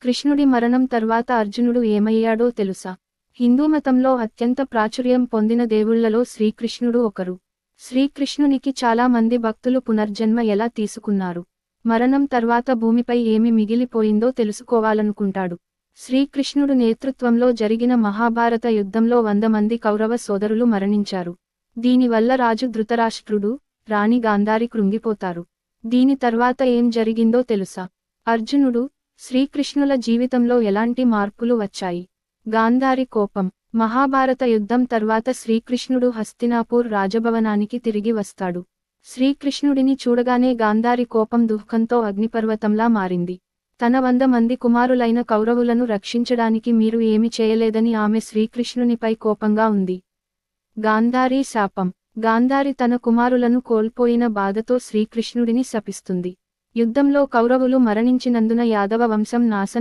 కృష్ణుడి మరణం తర్వాత అర్జునుడు ఏమయ్యాడో తెలుసా? హిందూ మతంలో అత్యంత ప్రాచుర్యం పొందిన దేవుళ్లలో శ్రీకృష్ణుడు ఒకరు. శ్రీకృష్ణునికి చాలా మంది భక్తులు పునర్జన్మ ఎలా తీసుకున్నారు, మరణం తర్వాత భూమిపై ఏమి మిగిలిపోయిందో తెలుసుకోవాలనుకుంటాడు. శ్రీకృష్ణుడు నేతృత్వంలో జరిగిన మహాభారత యుద్ధంలో 100 మంది కౌరవ సోదరులు మరణించారు. దీనివల్ల రాజు ధృతరాష్ట్రుడు, రాణి గాంధారి కృంగిపోతారు. దీని తర్వాత ఏం జరిగిందో తెలుసా? అర్జునుడు, శ్రీకృష్ణుల జీవితంలో ఎలాంటి మార్పులు వచ్చాయి? గాంధారి కోపం. మహాభారత యుద్ధం తర్వాత శ్రీకృష్ణుడు హస్తినాపూర్ రాజభవనానికి తిరిగి వస్తాడు. శ్రీకృష్ణుడిని చూడగానే గాంధారి కోపం దుఃఖంతో అగ్నిపర్వతంలా మారింది. తన 100 మంది కుమారులైన కౌరవులను రక్షించడానికి మీరు ఏమి చేయలేదని ఆమె శ్రీకృష్ణునిపై కోపంగా ఉంది. గాంధారి శాపం. గాంధారి తన కుమారులను కోల్పోయిన బాధతో శ్రీకృష్ణుడిని శపిస్తుంది. యుద్ధంలో కౌరవులు మరణించినందున యాదవ వంశం నాశనం